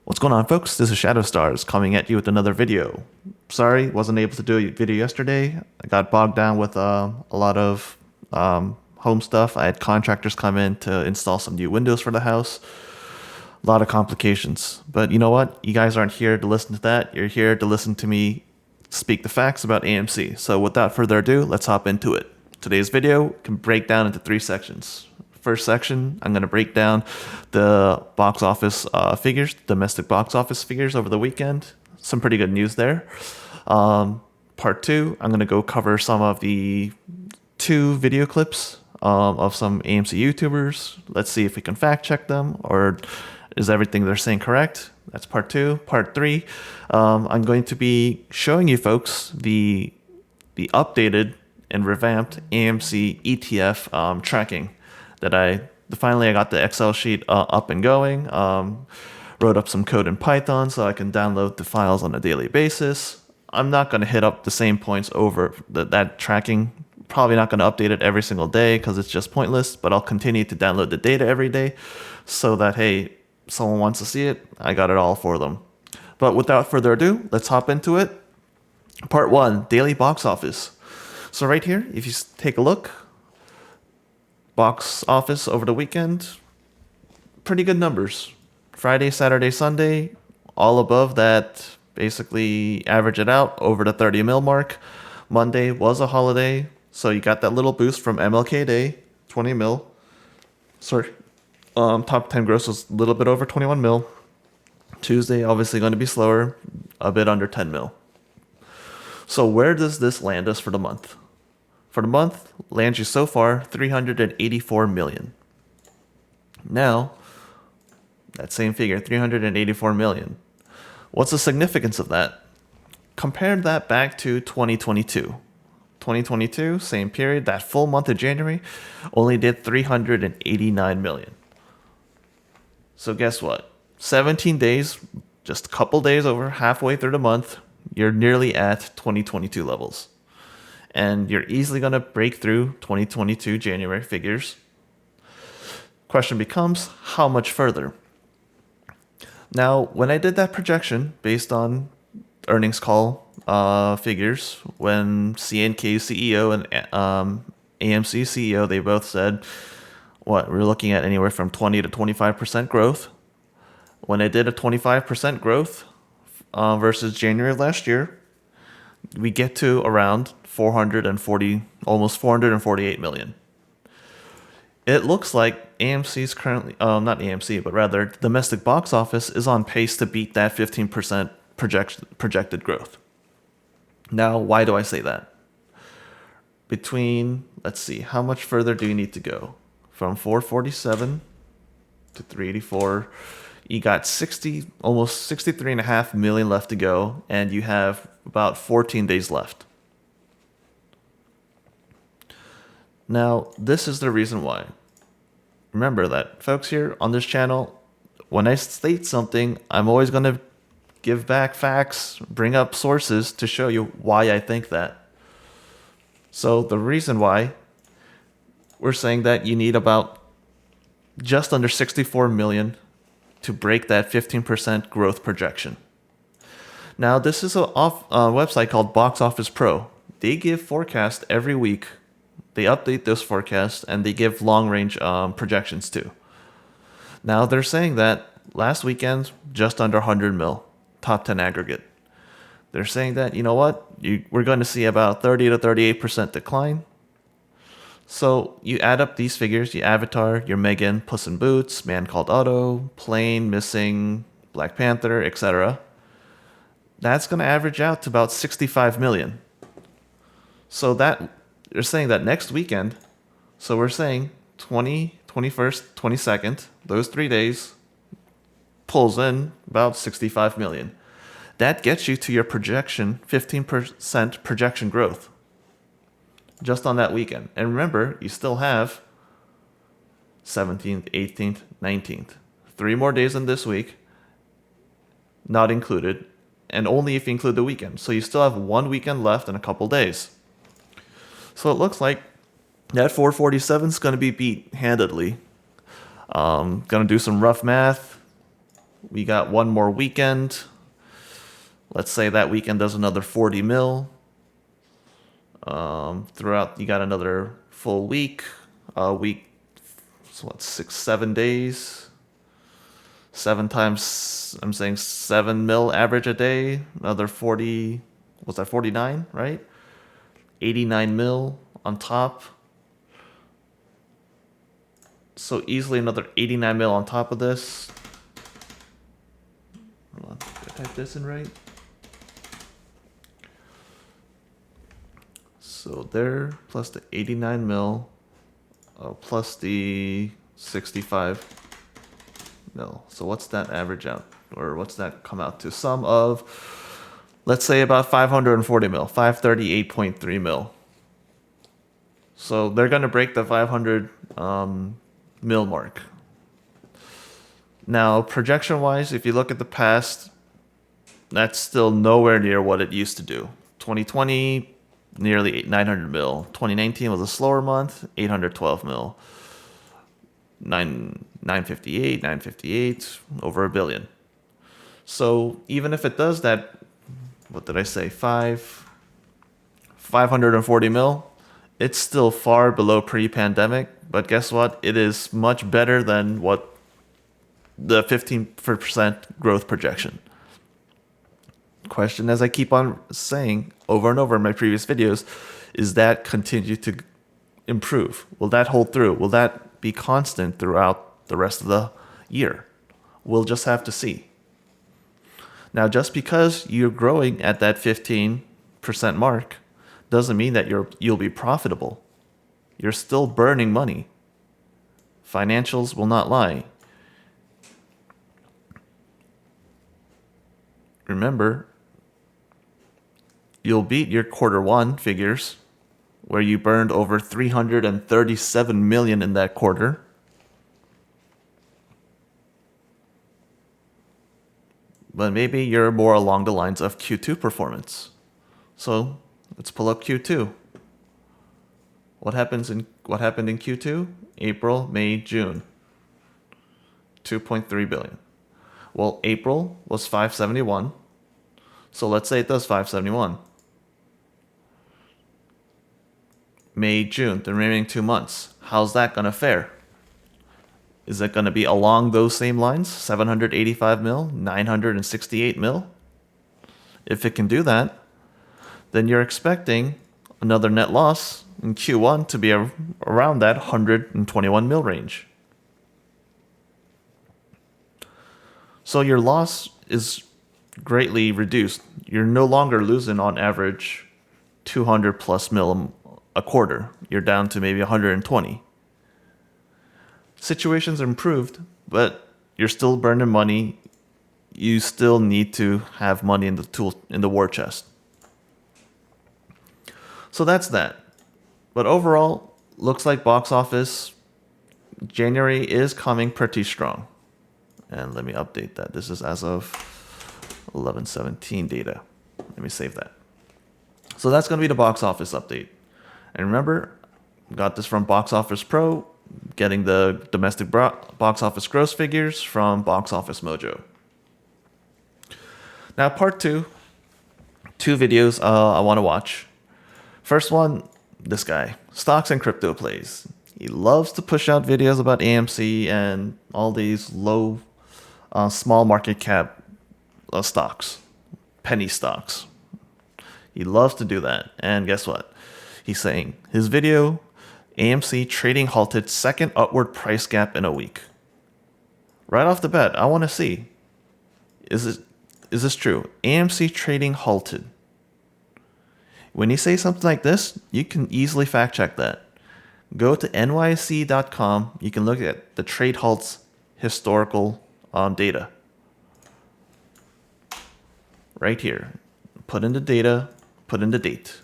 What's going on, folks? This is Shadow Stars coming at you with another video. Sorry, wasn't able to do a video yesterday. I got bogged down with a lot of home stuff. I had contractors come in to install some new windows for the house. A lot of complications. But you know what? You guys aren't here to listen to that. You're here to listen to me speak the facts about AMC. So without further ado, let's hop into it. Today's video can break down into three sections. First section, I'm going to break down the box office figures, domestic box office figures over the weekend. Some pretty good news there. Part two, I'm going to go cover some of the two video clips of some AMC YouTubers. Let's see if we can fact check them, or is everything they're saying correct? That's part two. Part three, I'm going to be showing you folks the updated and revamped AMC ETF tracking that I got the Excel sheet up and going. Wrote up some code in Python so I can download the files on a daily basis. I'm not going to hit up the same points over that tracking. Probably not going to update it every single day because it's just pointless, but I'll continue to download the data every day so that, hey, someone wants to see it, I got it all for them. But without further ado, let's hop into it. Part one, daily box office. So right here, if you take a look, box office over the weekend, pretty good numbers. Friday, Saturday, Sunday, all above that, basically average it out over the 30 mil mark. Monday was a holiday, so you got that little boost from MLK Day, 20 mil. Sorry, top 10 gross was a little bit over 21 mil. Tuesday, obviously going to be slower, a bit under 10 mil. So where does this land us for the month? For the month, lands you so far 384 million. Now, that same figure, 384 million. What's the significance of that? Compare that back to 2022. 2022, same period, that full month of January, only did 389 million. So guess what? 17 days, just a couple days over, halfway through the month, you're nearly at 2022 levels. And you're easily going to break through 2022 January figures. Question becomes, how much further? Now, when I did that projection based on earnings call figures, when CNK CEO and AMC CEO, they both said, we're looking at anywhere from 20 to 25% growth. When I did a 25% growth versus January of last year, we get to around 440, almost 448 million. It looks like AMC's currently, not AMC, but rather domestic box office is on pace to beat that 15% projected growth. Now, why do I say that? Let's see, how much further do you need to go? From 447 to 384, you got almost 63.5 million left to go, and you have about 14 days left. Now, this is the reason why. Remember that, folks, here on this channel, when I state something, I'm always going to give back facts, bring up sources to show you why I think that. So the reason why we're saying that you need about just under 64 million to break that 15% growth projection. Now, this is a website called Box Office Pro. They give forecasts every week. They update those forecasts, and they give long-range projections too. Now, they're saying that last weekend, just under 100 mil, top 10 aggregate. They're saying that, you know what, we're going to see about 30 to 38% decline. So you add up these figures, your Avatar, your Megan, Puss in Boots, Man Called Otto, Plane, Missing, Black Panther, etc. That's going to average out to about 65 million. So that they're saying that next weekend, so we're saying 20, 21st, 22nd, those 3 days, pulls in about 65 million. That gets you to your projection, 15% projection growth, just on that weekend. And remember, you still have 17th, 18th, 19th. 3 more days in this week, not included, and only if you include the weekend. So you still have 1 weekend left and a couple days. So it looks like that 447 is going to be beat handedly. Going to do some rough math. We got one more weekend. Let's say that weekend does another 40 mil. Throughout, you got another full week. So what, 7 days? 7 times, I'm saying 7 mil average a day. Another 40, was that 49, right? 89 mil on top. So easily another 89 mil on top of this. Hold on, did I type this in right? So there, plus the 89 mil, plus the 65 mil. So what's that average out? Or what's that come out to? Sum of, let's say about 540 mil, 538.3 mil. So they're going to break the 500 mil mark. Now, projection-wise, if you look at the past, that's still nowhere near what it used to do. 2020, nearly 900 mil. 2019 was a slower month, 812 mil. 958, over a billion. So even if it does that, what did I say, 540 mil, it's still far below pre-pandemic. But guess what? It is much better than what the 15% growth projection. Question, as I keep on saying over and over in my previous videos, is that continue to improve? Will that hold through? Will that be constant throughout the rest of the year? We'll just have to see. Now, just because you're growing at that 15% mark doesn't mean that you'll be profitable. You're still burning money. Financials will not lie. Remember, you'll beat your Q1 figures, where you burned over 337 million in that quarter. But maybe you're more along the lines of Q2 performance. So let's pull up Q2. What happened in Q2? April, May, June. 2.3 billion. Well, April was 571. So let's say it does 571. May, June, the remaining 2 months. How's that going to fare? Is it going to be along those same lines? 785 mil, 968 mil? If it can do that, then you're expecting another net loss in Q1 to be around that 121 mil range. So your loss is greatly reduced. You're no longer losing on average 200 plus mil a quarter. You're down to maybe 120. Situations improved, but you're still burning money. You still need to have money in the war chest. So that's that. But overall, looks like box office January is coming pretty strong. And let me update that. This is as of 11/17 data. Let me save that. So that's going to be the box office update. And remember, got this from Box Office Pro, getting the domestic box office gross figures from Box Office Mojo. Now, part two videos I want to watch. First one, this guy, Stocks and Crypto Plays. He loves to push out videos about AMC and all these low, small market cap stocks, penny stocks. He loves to do that. And guess what? He's saying his video, AMC trading halted second upward price gap in a week. Right off the bat, I want to see, is this true? AMC trading halted. When you say something like this, you can easily fact check that. Go to nysc.com. You can look at the trade halts historical data. Right here. Put in the data, put in the date.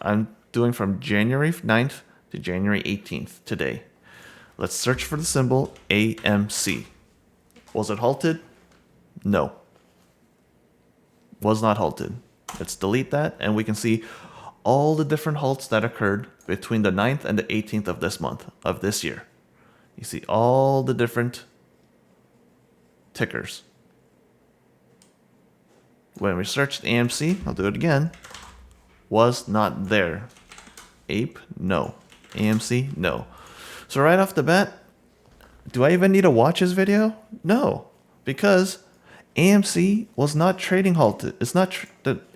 I'm doing from January 9th to January 18th today. Let's search for the symbol AMC. Was it halted? No. Was not halted. Let's delete that, and we can see all the different halts that occurred between the 9th and the 18th of this month, of this year. You see all the different tickers. When we searched AMC, I'll do it again, was not there. Ape, no. AMC, no. So right off the bat, do I even need to watch his video? No, because AMC was not trading halted. It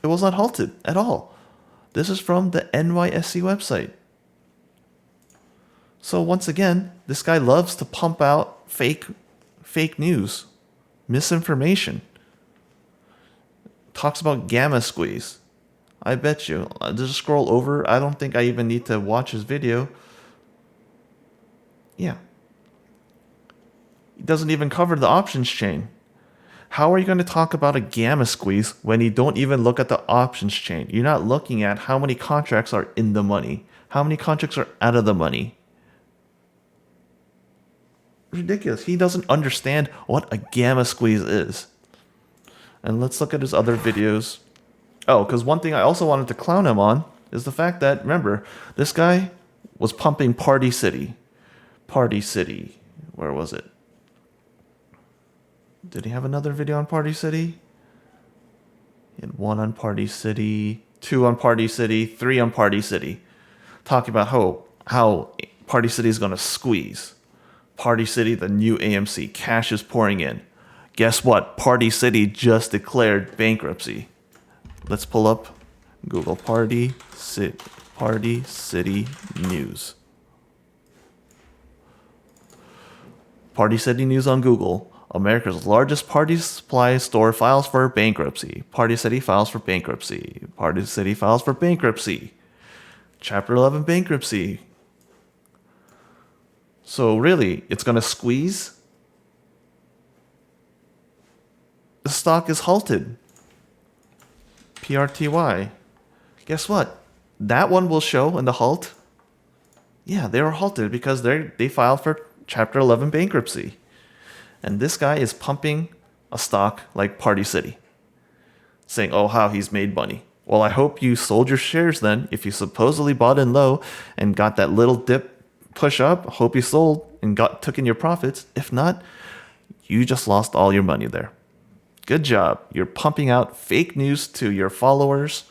was not halted at all. This is from the NYSE website. So once again, this guy loves to pump out fake news, misinformation. Talks about gamma squeeze. I bet you. Just scroll over. I don't think I even need to watch his video. Yeah. He doesn't even cover the options chain. How are you going to talk about a gamma squeeze when you don't even look at the options chain? You're not looking at how many contracts are in the money, how many contracts are out of the money. Ridiculous. He doesn't understand what a gamma squeeze is. And let's look at his other videos. Oh, because one thing I also wanted to clown him on is the fact that, remember, this guy was pumping Party City. Party City. Where was it? Did he have another video on Party City? He had one on Party City, 2 on Party City, 3 on Party City. Talking about how Party City is going to squeeze. Party City, the new AMC. Cash is pouring in. Guess what? Party City just declared bankruptcy. Let's pull up Google Party City News. Party City News on Google. America's largest party supply store files for bankruptcy. Party City files for bankruptcy. Party City files for bankruptcy. Chapter 11 bankruptcy. So really, it's going to squeeze? The stock is halted. PRTY. Guess what? That one will show in the halt. Yeah, they were halted because they filed for Chapter 11 bankruptcy. And this guy is pumping a stock like Party City, saying, oh, how he's made money. Well, I hope you sold your shares then. If you supposedly bought in low and got that little dip push up, hope you sold and took in your profits. If not, you just lost all your money there. Good job. You're pumping out fake news to your followers,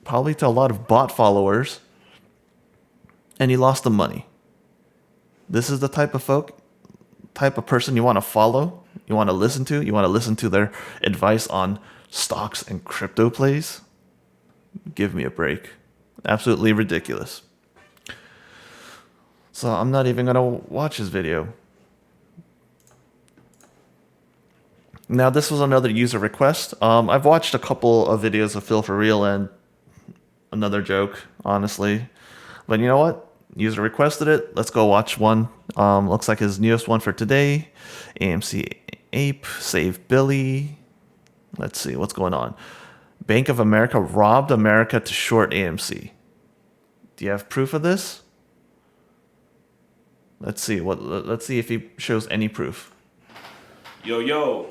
probably to a lot of bot followers, and you lost the money. This is the type of person you want to follow, you want to listen to. You want to listen to their advice on stocks and crypto plays. Give me a break. Absolutely ridiculous. So I'm not even going to watch his video. Now, this was another user request. I've watched a couple of videos of Phil for Real and another joke, honestly. But you know what? User requested it. Let's go watch one. Looks like his newest one for today. AMC Ape, Save Billy. Let's see what's going on. Bank of America robbed America to short AMC. Do you have proof of this? Let's see. Let's see if he shows any proof. Yo.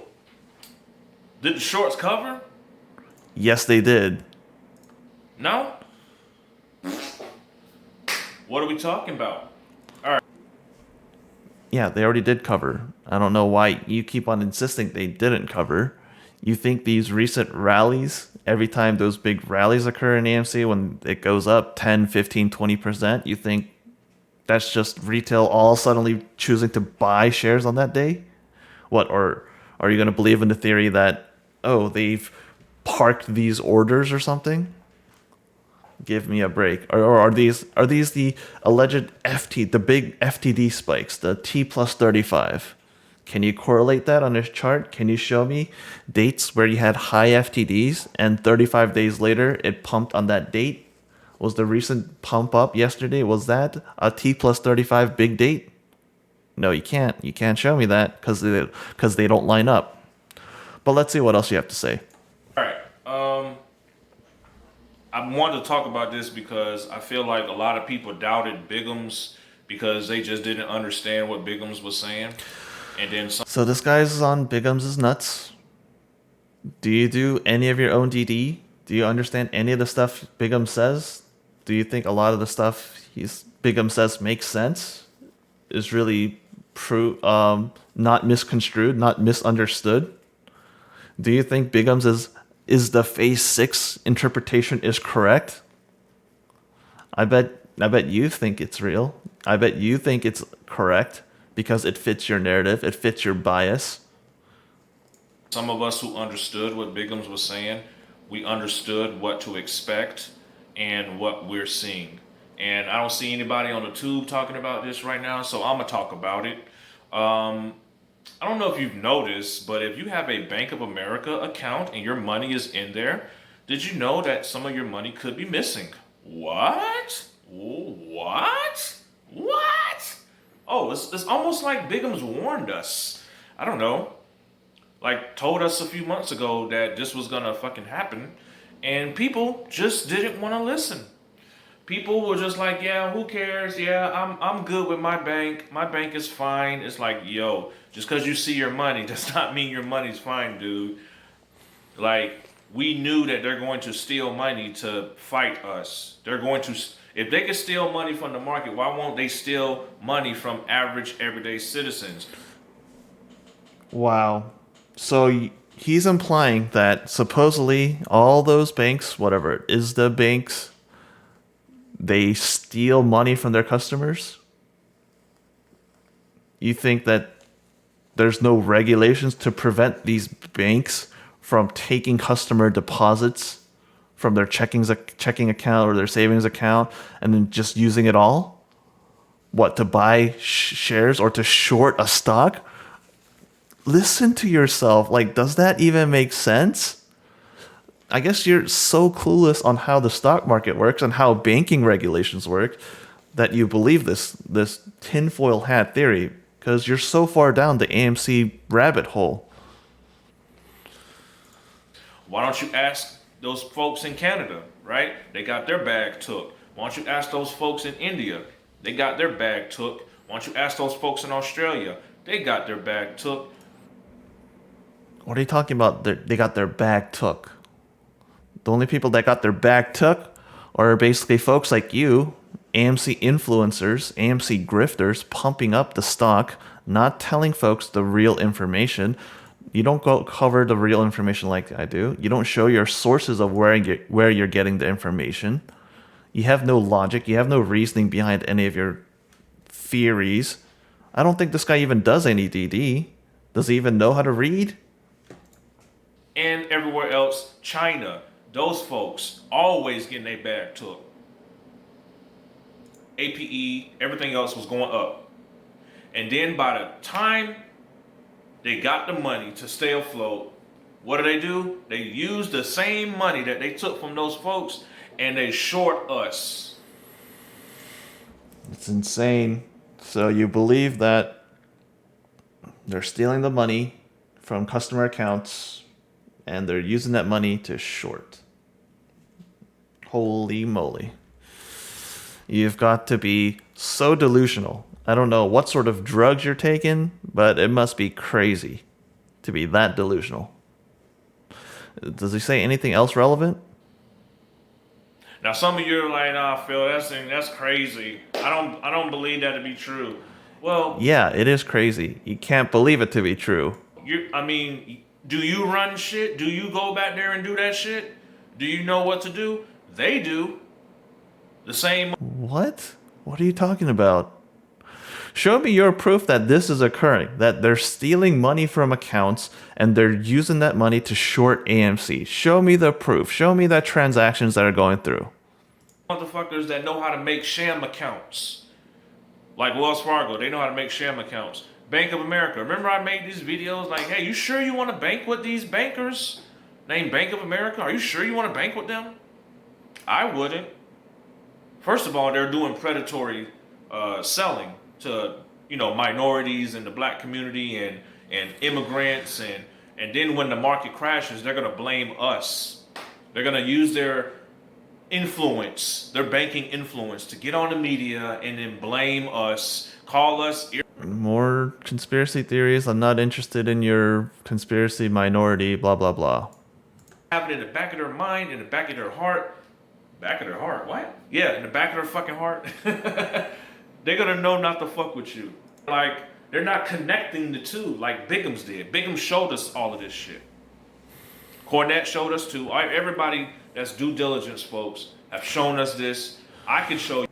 Did the shorts cover? Yes, they did. No? What are we talking about? All right. Yeah, they already did cover. I don't know why you keep on insisting they didn't cover. You think these recent rallies, every time those big rallies occur in AMC, when it goes up 10, 15, 20%, you think that's just retail all suddenly choosing to buy shares on that day? What, or are you going to believe in the theory that, oh, they've parked these orders or something? Give me a break. Or are these the alleged the big FTD spikes, the T+35? Can you correlate that on this chart? Can you show me dates where you had high FTDs and 35 days later it pumped on that date? Was the recent pump up yesterday, was that a T+35 big date? No, you can't. You can't show me that because they don't line up. But let's see what else you have to say. All right. I wanted to talk about this because I feel like a lot of people doubted Bigums because they just didn't understand what Bigums was saying. And then So this guy's on Bigums' nuts. Do you do any of your own DD? Do you understand any of the stuff Bigum says? Do you think a lot of the stuff Bigum says makes sense? Is really not misconstrued, not misunderstood? Do you think Bigums is is the phase 6 interpretation is correct? I bet you think it's real. I bet you think it's correct because it fits your narrative, it fits your bias. Some of us who understood what Biggums was saying, we understood what to expect and what we're seeing. And I don't see anybody on the tube talking about this right now, so I'm gonna talk about it. I don't know if you've noticed, but if you have a Bank of America account and your money is in there, did you know that some of your money could be missing? What? What? What? Oh, it's almost like Biggums warned us. I don't know. Like, told us a few months ago that this was gonna fucking happen, and people just didn't want to listen. People were just like, yeah, who cares? Yeah, I'm good with my bank. My bank is fine. It's like, yo, just because you see your money does not mean your money's fine, dude. Like, we knew that they're going to steal money to fight us. They're going to, if they can steal money from the market, why won't they steal money from average everyday citizens? Wow. So he's implying that supposedly all those banks, whatever it is, the banks, they steal money from their customers? You think that there's no regulations to prevent these banks from taking customer deposits from their checking account or their savings account and then just using it all? What, to buy shares or to short a stock? Listen to yourself. Like, does that even make sense? I guess you're so clueless on how the stock market works and how banking regulations work that you believe this tinfoil hat theory because you're so far down the AMC rabbit hole. Why don't you ask those folks in Canada, right? They got their bag took. Why don't you ask those folks in India? They got their bag took. Why don't you ask those folks in Australia? They got their bag took. What are you talking about? They got their bag took. The only people that got their bag took are basically folks like you, AMC influencers, AMC grifters, pumping up the stock, not telling folks the real information. You don't go cover the real information like I do. You don't show your sources of where you're getting the information. You have no logic. You have no reasoning behind any of your theories. I don't think this guy even does any DD. Does he even know how to read? And everywhere else, China, those folks always getting their bag took. APE, everything else was going up. And then by the time they got the money to stay afloat, what do? They use the same money that they took from those folks and they short us. It's insane. So you believe that they're stealing the money from customer accounts and they're using that money to short. Holy moly. You've got to be so delusional. I don't know what sort of drugs you're taking, but it must be crazy to be that delusional. Does he say anything else relevant? Now some of you are like, nah, Phil, that's crazy. I don't believe that to be true. Well, Yeah, it is crazy. You can't believe it to be true. do you run shit? Do you go back there and do that shit? Do you know what to do? They do. The same. What? What are you talking about? Show me your proof that this is occurring, that they're stealing money from accounts and they're using that money to short AMC. Show me the proof. Show me the transactions that are going through. Motherfuckers that know how to make sham accounts. Like Wells Fargo, they know how to make sham accounts. Bank of America. Remember I made these videos like, hey, you sure you want to bank with these bankers named Bank of America? Are you sure you want to bank with them? I wouldn't. First of all, they're doing predatory selling to minorities in the black community and immigrants and then when the market crashes, they're gonna blame us. They're gonna use their influence, their banking influence, to get on the media and then blame us, call us. More conspiracy theories. I'm not interested in your conspiracy minority, blah, blah, blah. Have it in the back of their mind, in the back of their heart. Back of their heart? What? Yeah, in the back of their fucking heart. They're gonna know not to fuck with you. Like, they're not connecting the two like Biggums did. Biggums showed us all of this shit. Cornette showed us too. Everybody that's due diligence folks have shown us this. I can show you.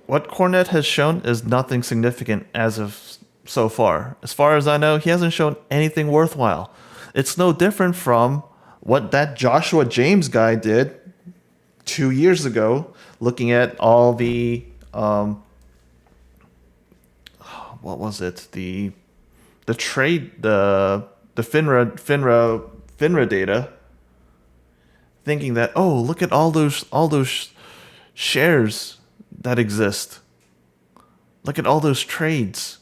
What Cornette has shown is nothing significant as of so far. As far as I know, he hasn't shown anything worthwhile. It's no different from what that Joshua James guy did 2 years ago, looking at all the what was it, the trade, the FINRA data, thinking that, oh, look at all those shares that exist. Look at all those trades.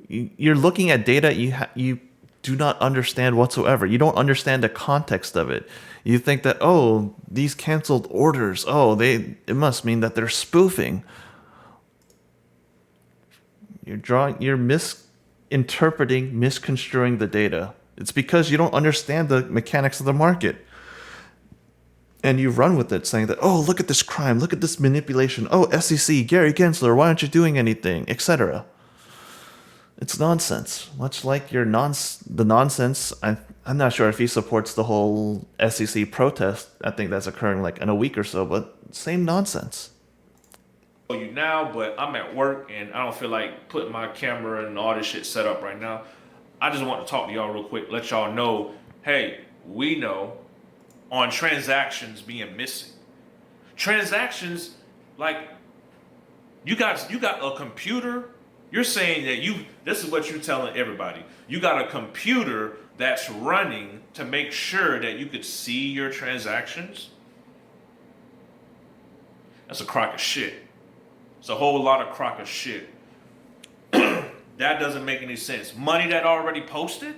You're looking at data you do not understand whatsoever. You don't understand the context of it. You think that, oh, these canceled orders, oh, it must mean that they're spoofing. You're misinterpreting, misconstruing the data. It's because you don't understand the mechanics of the market. And you run with it, saying that, oh, look at this crime, look at this manipulation. Oh, SEC, Gary Gensler, why aren't you doing anything, etc. It's nonsense. Much like the nonsense. I'm not sure if he supports the whole SEC protest. I think that's occurring like in a week or so, but same nonsense. You now, but I'm at work and I don't feel like putting my camera and all this shit set up right now. I just want to talk to y'all real quick, let y'all know, hey, we know on transactions being missing. Transactions, like you got a computer. You're saying that this is what you're telling everybody. You got a computer that's running to make sure that you could see your transactions. That's a crock of shit. It's a whole lot of crock of shit. That doesn't make any sense. Money that already posted?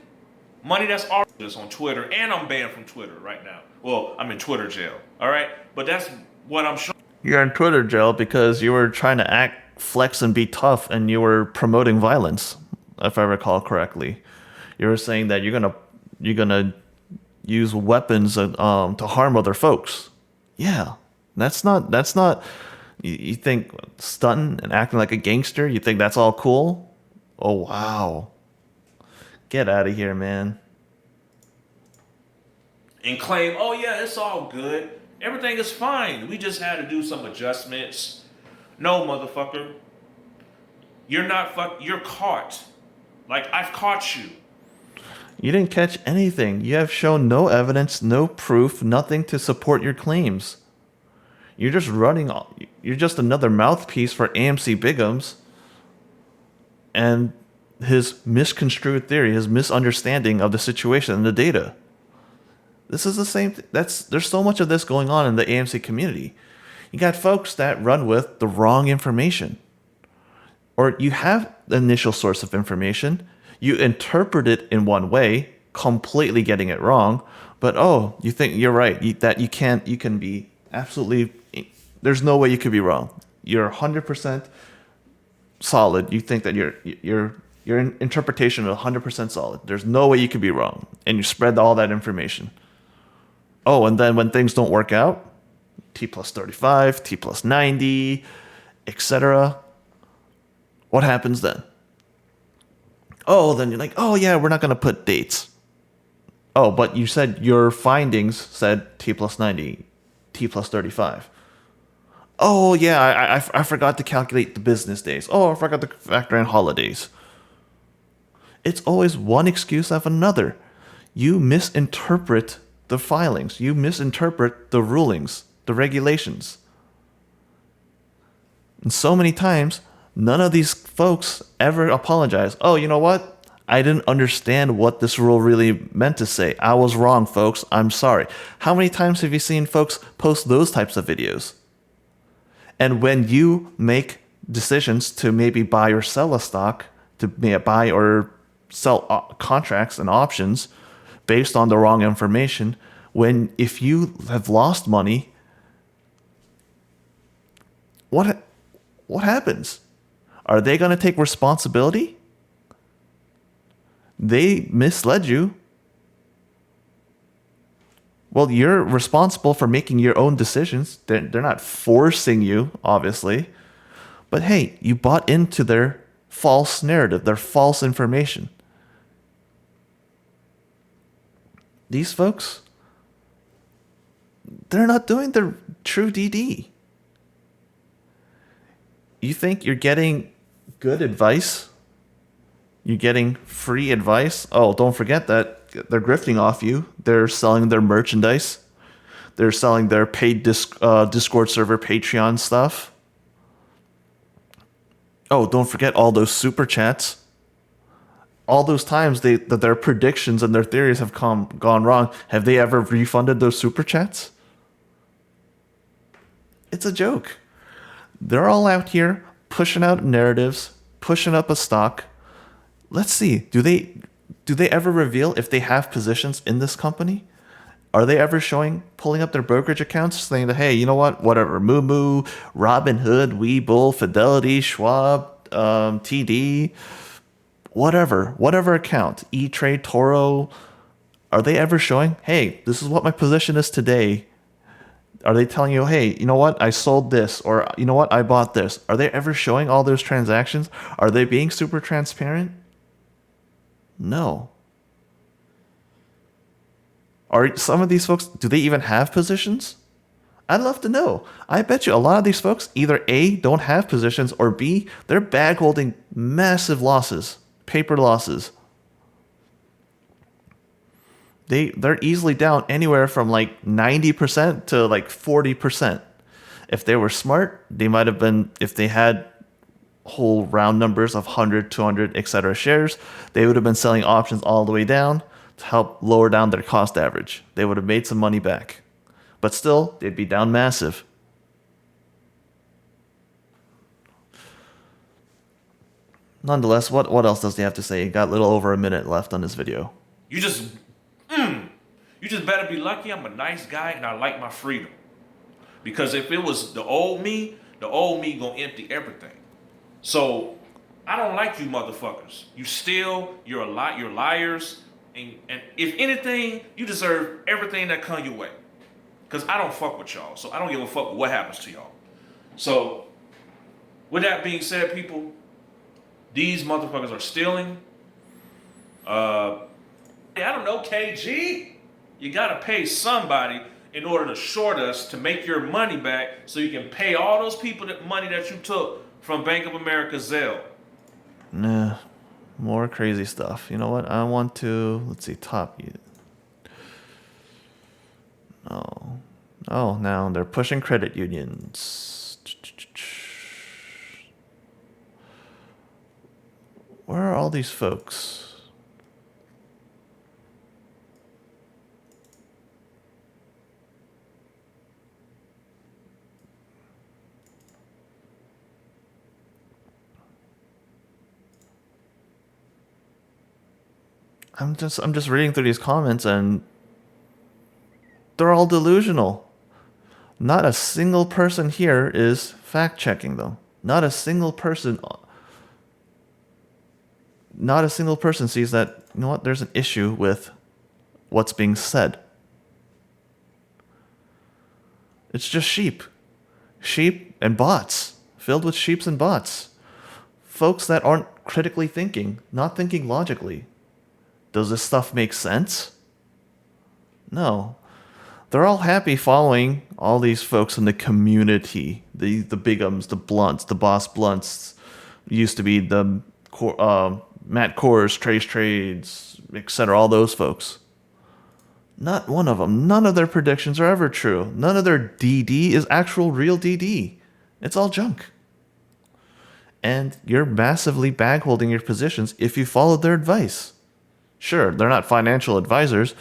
Money that's already just on Twitter, and I'm banned from Twitter right now. Well, I'm in Twitter jail, all right? But that's what I'm showing. You're in Twitter jail because you were trying to act, flex, and be tough, and you were promoting violence, if I recall correctly. You were saying that you're gonna use weapons to harm other folks. Yeah, that's not. You think stunting and acting like a gangster? You think that's all cool? Oh wow, get out of here, man. And claim, oh yeah, it's all good. Everything is fine. We just had to do some adjustments. No, motherfucker. You're caught. Like, I've caught you. You didn't catch anything. You have shown no evidence, no proof, nothing to support your claims. You're just another mouthpiece for AMC Bigums and his misconstrued theory, his misunderstanding of the situation and the data. This is the same there's so much of this going on in the AMC community. You got folks that run with the wrong information. Or you have the initial source of information, you interpret it in one way, completely getting it wrong, but oh, you think you're right, you can be absolutely, there's no way you could be wrong. You're 100% solid. You think that your interpretation is 100% solid. There's no way you could be wrong, and you spread all that information. Oh, and then when things don't work out, T plus 35, T plus 90, etc. What happens then? Oh, then you're like, oh yeah, we're not going to put dates. Oh, but you said your findings said T plus 90, T plus 35. Oh yeah, I forgot to calculate the business days. Oh, I forgot to factor in holidays. It's always one excuse after another. You misinterpret the filings. You misinterpret the rulings, the regulations. And so many times, none of these folks ever apologize. Oh, you know what? I didn't understand what this rule really meant to say. I was wrong, folks. I'm sorry. How many times have you seen folks post those types of videos? And when you make decisions to maybe buy or sell a stock, to buy or sell contracts and options based on the wrong information, if you have lost money, what happens? Are they going to take responsibility? They misled you. Well, you're responsible for making your own decisions. They're not forcing you, obviously. But hey, you bought into their false narrative, their false information. These folks, they're not doing their true DD. You think you're getting good advice? You're getting free advice? Oh, don't forget that they're grifting off you. They're selling their merchandise. They're selling their paid Discord server Patreon stuff. Oh, don't forget all those super chats. All those times that their predictions and their theories have gone wrong. Have they ever refunded those super chats? It's a joke. They're all out here pushing out narratives, pushing up a stock. Let's see. Do they ever reveal if they have positions in this company? Are they ever pulling up their brokerage accounts, saying that, hey, you know what, whatever, Moo, Robinhood, Webull, Fidelity, Schwab, TD, whatever account, E-Trade, Toro, are they ever showing, hey, this is what my position is today? Are they telling you, hey, you know what, I sold this, or you know what, I bought this? Are they ever showing all those transactions? Are they being super transparent? No. Are some of these folks, do they even have positions? I'd love to know. I bet you a lot of these folks either A, don't have positions, or B, they're bag holding massive losses, paper losses. They're easily down anywhere from like 90% to like 40%. If they were smart, they might have been, if they had whole round numbers of 100, 200, etc. shares, they would have been selling options all the way down to help lower down their cost average. They would have made some money back. But still, they'd be down massive. Nonetheless, what else does he have to say? He got a little over a minute left on this video. You just better be lucky I'm a nice guy and I like my freedom. Because if it was the old me gonna empty everything. So I don't like you motherfuckers. You steal, you're liars, and if anything, you deserve everything that come your way. Because I don't fuck with y'all, so I don't give a fuck what happens to y'all. So, with that being said, people, these motherfuckers are stealing. I don't know, KG. You gotta pay somebody in order to short us to make your money back so you can pay all those people that money that you took from Bank of America Zelle. Nah, more crazy stuff. You know what? I want to, let's see, top. Oh, now they're pushing credit unions. Where are all these folks? I'm just reading through these comments and they're all delusional. Not a single person here is fact checking them. Not a single person sees that, you know what, there's an issue with what's being said. It's just sheep. Sheep and bots. Filled with sheeps and bots. Folks that aren't critically thinking, not thinking logically. Does this stuff make sense? No. They're all happy following all these folks in the community. The Bigums, the Blunts, the Boss Blunts. Used to be the Matt Kors, Trace Trades, etc. All those folks. Not one of them. None of their predictions are ever true. None of their DD is actual real DD. It's all junk. And you're massively bag holding your positions if you followed their advice. Sure, they're not financial advisors,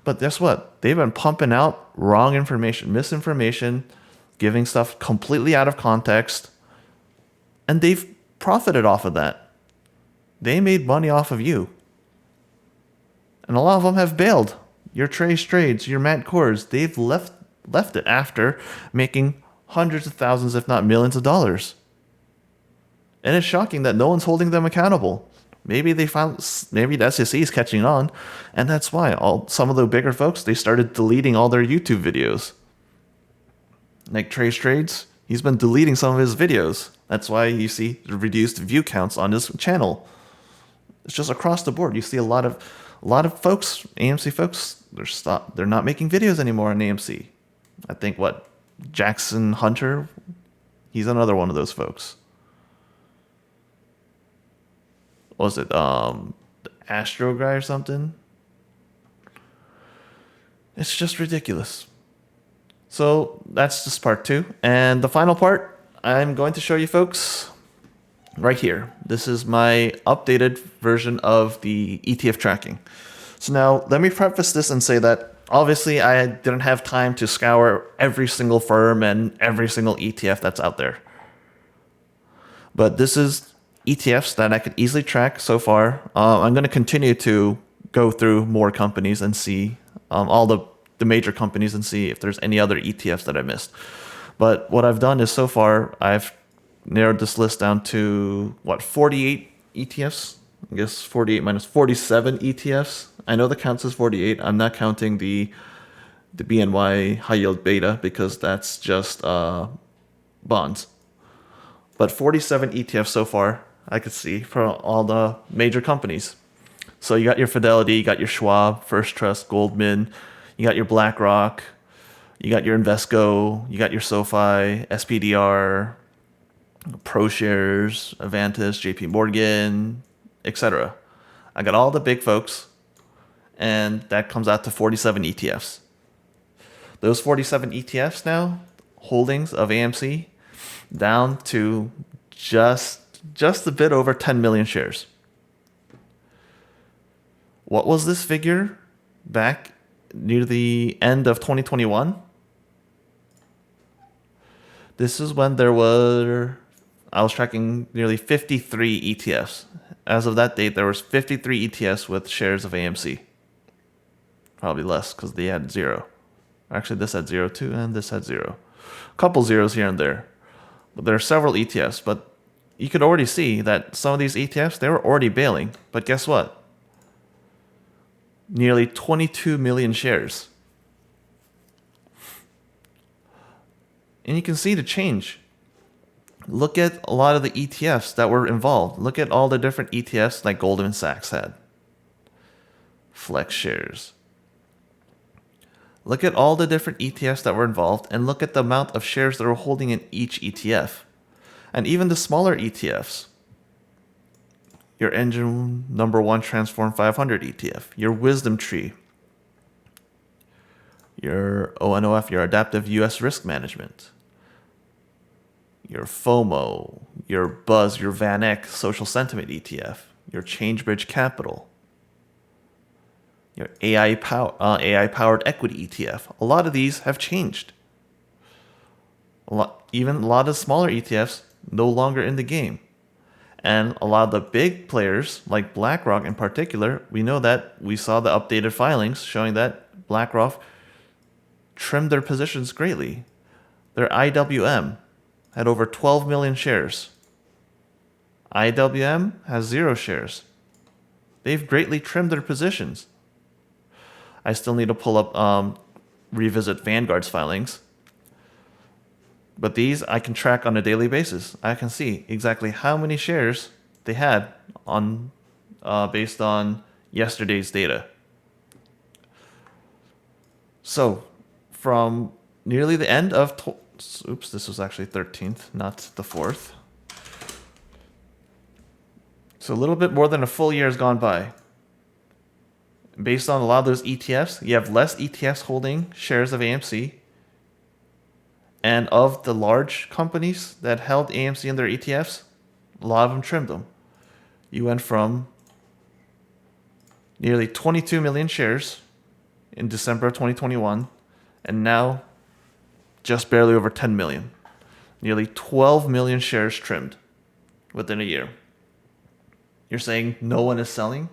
but guess what? They've been pumping out wrong information, misinformation, giving stuff completely out of context, and they've profited off of that. They made money off of you. And a lot of them have bailed. Your Trace Trades, your Matt Kors, they've left it after making hundreds of thousands, if not millions of dollars. And it's shocking that no one's holding them accountable. Maybe the SEC is catching on, and that's why some of the bigger folks, they started deleting all their YouTube videos. Like Trace Trades, he's been deleting some of his videos. That's why you see the reduced view counts on his channel. It's just across the board. You see a lot of folks, AMC folks, they're not making videos anymore on AMC. I think what Jackson Hunter, he's another one of those folks. What was it the Astro guy or something? It's just ridiculous. So that's just part 2. And the final part, I'm going to show you folks right here. This is my updated version of the ETF tracking. So now let me preface this and say that obviously I didn't have time to scour every single firm and every single ETF that's out there. But this is ETFs that I could easily track so far. I'm going to continue to go through more companies and see all the major companies and see if there's any other ETFs that I missed. But what I've done is so far, I've narrowed this list down to, 48 ETFs? I guess 48 minus 47 ETFs. I know the count says 48. I'm not counting the BNY high yield beta because that's just bonds. But 47 ETFs so far, I could see, for all the major companies. So you got your Fidelity, you got your Schwab, First Trust, Goldman, you got your BlackRock, you got your Invesco, you got your SoFi, SPDR, ProShares, Avantis, JP Morgan, etc. I got all the big folks, and that comes out to 47 ETFs. Those 47 ETFs now, holdings of AMC, down to just a bit over 10 million shares. What was this figure back near the end of 2021? This is when I was tracking nearly 53 ETFs. As of that date, there was 53 ETFs with shares of AMC. Probably less because they had 0. Actually, this had 0 too, and this had 0. A couple zeros here and there. But there are several ETFs, but you could already see that some of these ETFs, they were already bailing. But guess what? Nearly 22 million shares. And you can see the change. Look at a lot of the ETFs that were involved. Look at all the different ETFs like Goldman Sachs had. Flex shares. Look at all the different ETFs that were involved and look at the amount of shares that were holding in each ETF. And even the smaller ETFs. Your Engine #1 Transform 500 ETF, your Wisdom Tree, your ONOF, your Adaptive US Risk Management, your FOMO, your Buzz, your VanEck Social Sentiment ETF, your ChangeBridge Capital, your AI-powered equity ETF. A lot of these have changed. Even a lot of smaller ETFs no longer in the game. And a lot of the big players, like BlackRock in particular, we know that we saw the updated filings showing that BlackRock trimmed their positions greatly. Their IWM had over 12 million shares. IWM has 0 shares. They've greatly trimmed their positions. I still need to pull up, revisit Vanguard's filings. But these I can track on a daily basis. I can see exactly how many shares they had on based on yesterday's data. So from nearly the end of this was actually 13th, not the 4th. So a little bit more than a full year has gone by. Based on a lot of those ETFs, you have less ETFs holding shares of AMC. And of the large companies that held AMC in their ETFs, a lot of them trimmed them. You went from nearly 22 million shares in December of 2021, and now just barely over 10 million. Nearly 12 million shares trimmed within a year. You're saying no one is selling?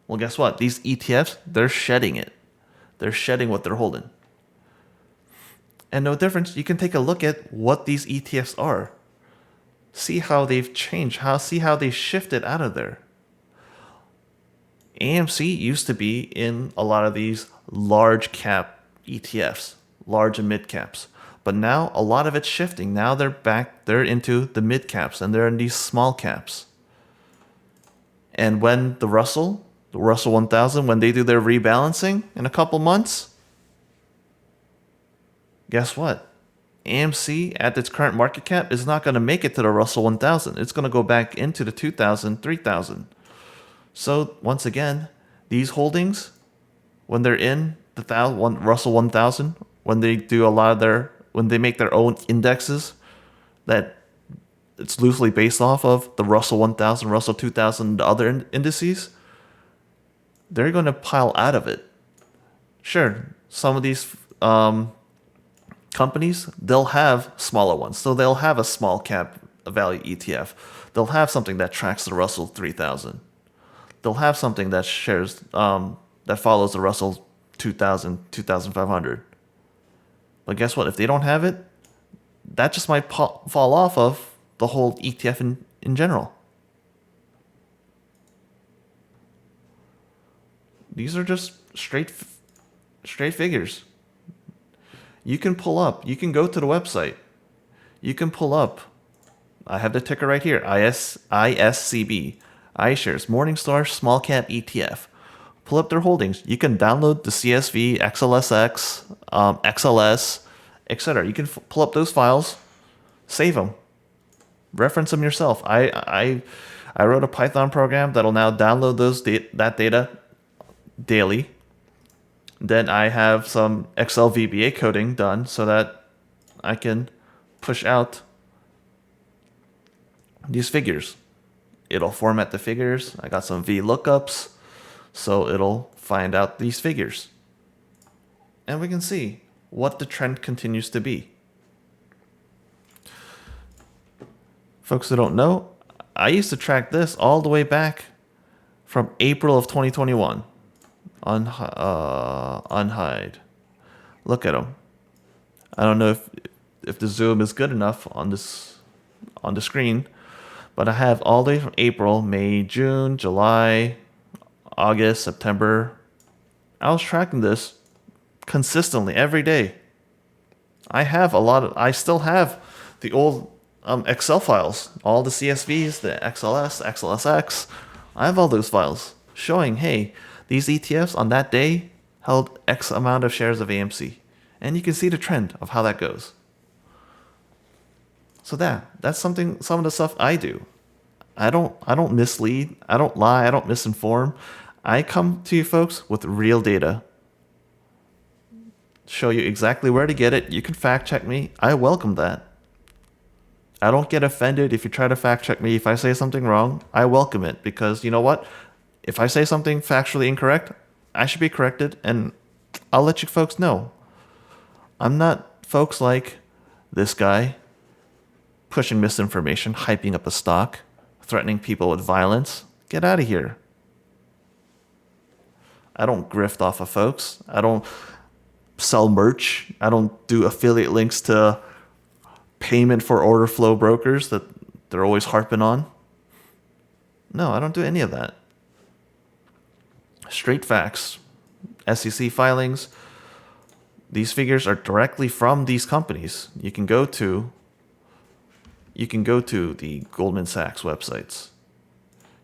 Well, guess what? These ETFs, they're shedding it. They're shedding what they're holding. And no difference, you can take a look at what these ETFs are. See how they've changed, see how they shifted out of there. AMC used to be in a lot of these large cap ETFs, large and mid caps. But now a lot of it's shifting. Now they're into the mid caps and they're in these small caps. And when the Russell The Russell 1000, when they do their rebalancing in a couple months, guess what? AMC at its current market cap is not going to make it to the Russell 1000. It's going to go back into the 2000, 3000. So once again, these holdings, when they're in the Russell 1000, when they do a lot of when they make their own indexes that it's loosely based off of the Russell 1000, Russell 2000, the other indices, they're going to pile out of it. Sure, some of these companies, they'll have smaller ones. So they'll have a small cap value ETF. They'll have something that tracks the Russell 3000. They'll have something that shares that follows the Russell 2000, 2500. But guess what? If they don't have it, that just might fall off of the whole ETF in general. These are just straight figures. You can go to the website. You can pull up. I have the ticker right here, ISCB, iShares, Morningstar Small Cap ETF. Pull up their holdings. You can download the CSV, XLSX, XLS, etc. You can pull up those files, save them, reference them yourself. I wrote a Python program that'll now download that data daily. Then I have some Excel VBA coding done so that I can push out these figures. It'll format the figures. I got some VLOOKUPs, so it'll find out these figures. And we can see what the trend continues to be. Folks who don't know, I used to track this all the way back from April of 2021. Unhide. Look at them. I don't know if the zoom is good enough on the screen, but I have all the way from April, May, June, July, August, September. I was tracking this consistently every day. I still have the old Excel files, all the CSVs, the XLS, XLSX. I have all those files showing, hey, these ETFs on that day held X amount of shares of AMC. And you can see the trend of how that goes. So that's some of the stuff I do. I don't mislead, I don't lie, I don't misinform. I come to you folks with real data. Show you exactly where to get it. You can fact check me. I welcome that. I don't get offended if you try to fact check me if I say something wrong. I welcome it because you know what? If I say something factually incorrect, I should be corrected, and I'll let you folks know. I'm not folks like this guy pushing misinformation, hyping up a stock, threatening people with violence. Get out of here. I don't grift off of folks. I don't sell merch. I don't do affiliate links to payment for order flow brokers that they're always harping on. No, I don't do any of that. Straight facts, SEC filings. These figures are directly from these companies. You can go to the Goldman Sachs websites.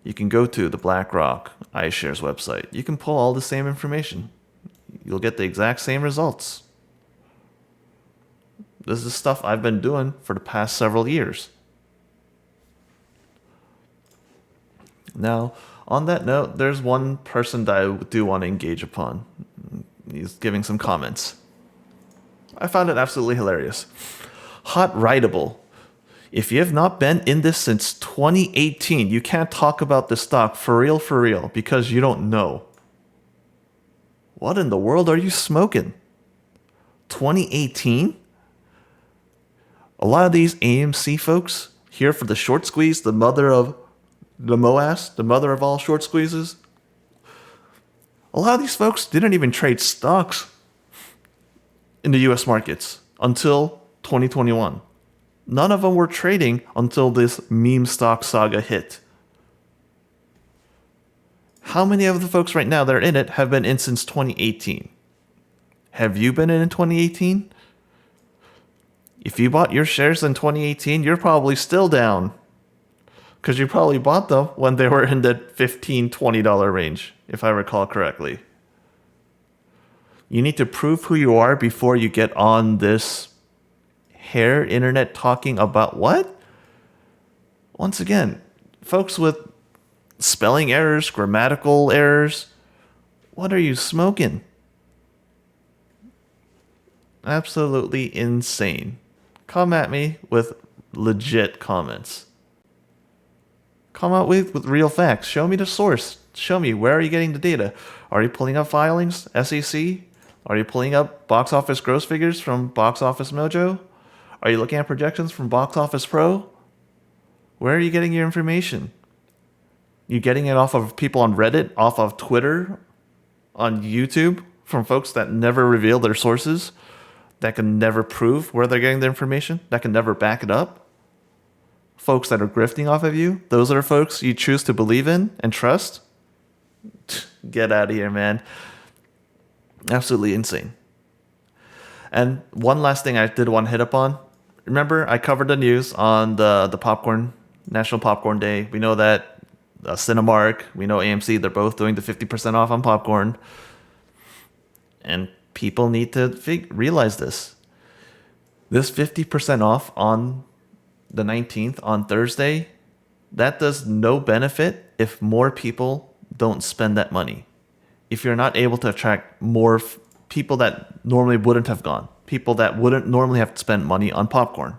You can go to the BlackRock iShares website. You can pull all the same information. You'll get the exact same results. This is stuff I've been doing for the past several years. Now, on that note, there's one person that I do want to engage upon. He's giving some comments. I found it absolutely hilarious. Hot Rideable. If you have not been in this since 2018, you can't talk about this stock for real, because you don't know. What in the world are you smoking? 2018? A lot of these AMC folks here for the short squeeze, the mother of the MOAS, the mother of all short squeezes. A lot of these folks didn't even trade stocks in the US markets until 2021. None of them were trading until this meme stock saga hit. How many of the folks right now that are in it have been in since 2018? Have you been in 2018? If you bought your shares in 2018, you're probably still down. Because you probably bought them when they were in the $15-$20 range, if I recall correctly. You need to prove who you are before you get on this hair internet talking about what? Once again, folks with spelling errors, grammatical errors, what are you smoking? Absolutely insane. Come at me with legit comments. Come out with real facts. Show me the source. Show me where are you getting the data. Are you pulling up filings, SEC? Are you pulling up box office gross figures from Box Office Mojo? Are you looking at projections from Box Office Pro? Where are you getting your information? You getting it off of people on Reddit, off of Twitter, on YouTube, from folks that never reveal their sources, that can never prove where they're getting their information, that can never back it up? Folks that are grifting off of you, those are folks you choose to believe in and trust? Get out of here, man. Absolutely insane. And one last thing I did want to hit up on. Remember, I covered the news on the popcorn, National Popcorn Day. We know that Cinemark, we know AMC, they're both doing the 50% off on popcorn. And people need to realize this. This 50% off on the 19th, on Thursday, that does no benefit if more people don't spend that money. If you're not able to attract more people that normally wouldn't have gone, people that wouldn't normally have to spend money on popcorn.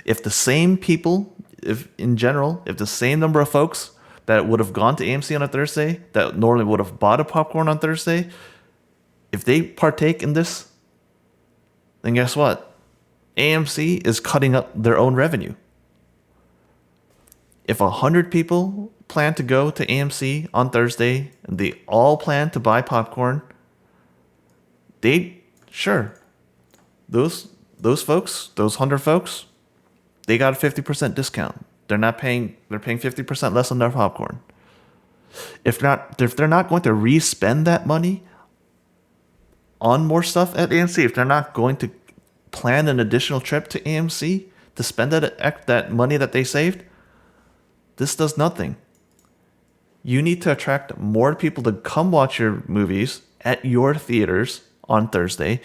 If the same people, if the same number of folks that would have gone to AMC on a Thursday, that normally would have bought a popcorn on Thursday, if they partake in this, then guess what? AMC is cutting up their own revenue. If 100 people plan to go to AMC on Thursday and they all plan to buy popcorn, those folks, those 100 folks, they got a 50% discount. They're paying 50% less on their popcorn. If they're not going to re-spend that money on more stuff at AMC, if they're not going to plan an additional trip to AMC to spend that money that they saved, this does nothing. You need to attract more people to come watch your movies at your theaters on Thursday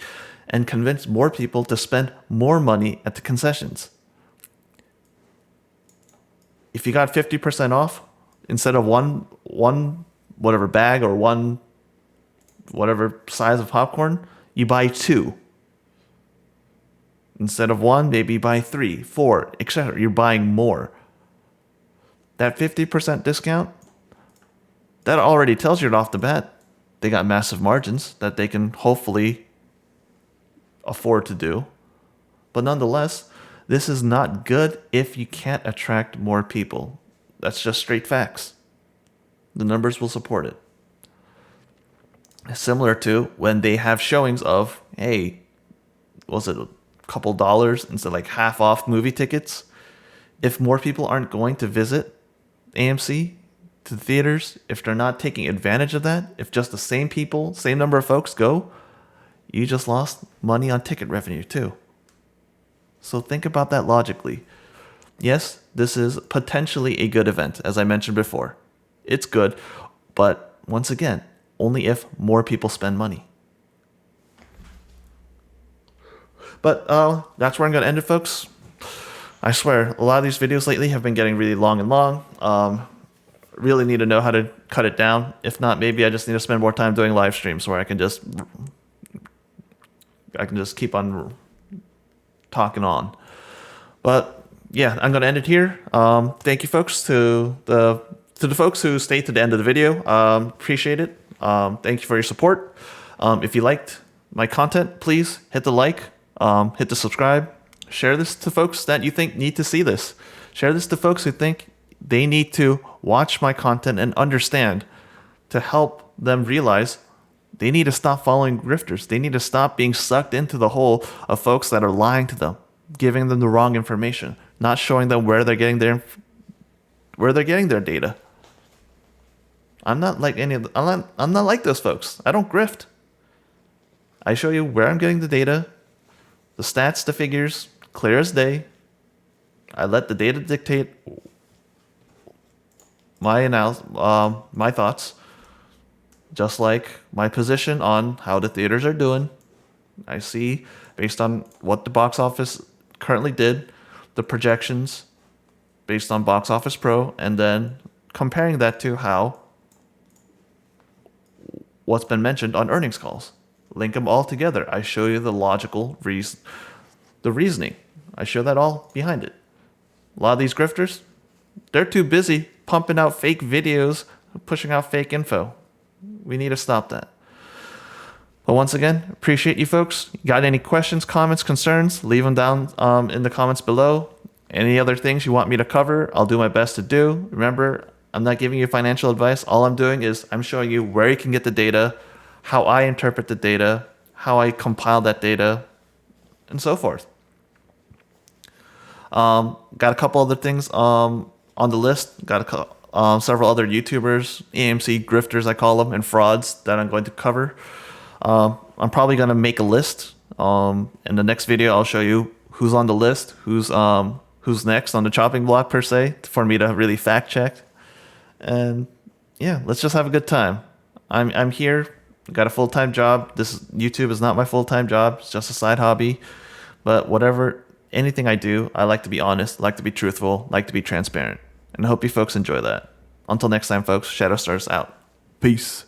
and convince more people to spend more money at the concessions. If you got 50% off, instead of one whatever bag or one whatever size of popcorn, you buy two. Instead of one, maybe you buy 3, 4, etc. You're buying more. That 50% discount, that already tells you off the bat they got massive margins that they can hopefully afford to do. But nonetheless, this is not good if you can't attract more people. That's just straight facts. The numbers will support it. Similar to when they have showings of, hey, was it a couple dollars instead of like half off movie tickets? If more people aren't going to visit AMC to the theaters, if they're not taking advantage of that, if just the same people, same number of folks go, you just lost money on ticket revenue too. So think about that logically. Yes, this is potentially a good event, as I mentioned before. It's good, but once again, only if more people spend money. But that's where I'm going to end it, folks. I swear, a lot of these videos lately have been getting really long and long. Really need to know how to cut it down. If not, maybe I just need to spend more time doing live streams where I can just keep on talking on. But yeah, I'm going to end it here. Thank you, folks, to the folks who stayed to the end of the video. Appreciate it. Thank you for your support. If you liked my content, please hit the like, hit the subscribe, share this to folks that you think need to see this. Share this to folks who think they need to watch my content and understand, to help them realize they need to stop following grifters. They need to stop being sucked into the hole of folks that are lying to them, giving them the wrong information, not showing them where they're getting their data. I'm not like I'm not like those folks. I don't grift. I show you where I'm getting the data, the stats, the figures, clear as day. I let the data dictate my thoughts, just like my position on how the theaters are doing. I see, based on what the box office currently did, the projections based on Box Office Pro, and then comparing that to how what's been mentioned on earnings calls. Link them all together. I show you the the reasoning. I show that all behind it. A lot of these grifters, they're too busy pumping out fake videos, pushing out fake info. We need to stop that. But once again, appreciate you folks. Got any questions, comments, concerns? Leave them down in the comments below. Any other things you want me to cover, I'll do my best to do. Remember, I'm not giving you financial advice. All I'm doing is I'm showing you where you can get the data, how I interpret the data, how I compile that data, and so forth. Got a couple other things on the list. Got several other YouTubers, AMC grifters I call them, and frauds that I'm going to cover. I'm probably going to make a list. In the next video, I'll show you who's on the list, who's next on the chopping block per se, for me to really fact check. And yeah, let's just have a good time. I'm here. Got a full-time job. This YouTube is not my full-time job. It's just a side hobby. But anything I do, I like to be honest, like to be truthful, like to be transparent. And I hope you folks enjoy that. Until next time, folks, Shadow Stars out. Peace.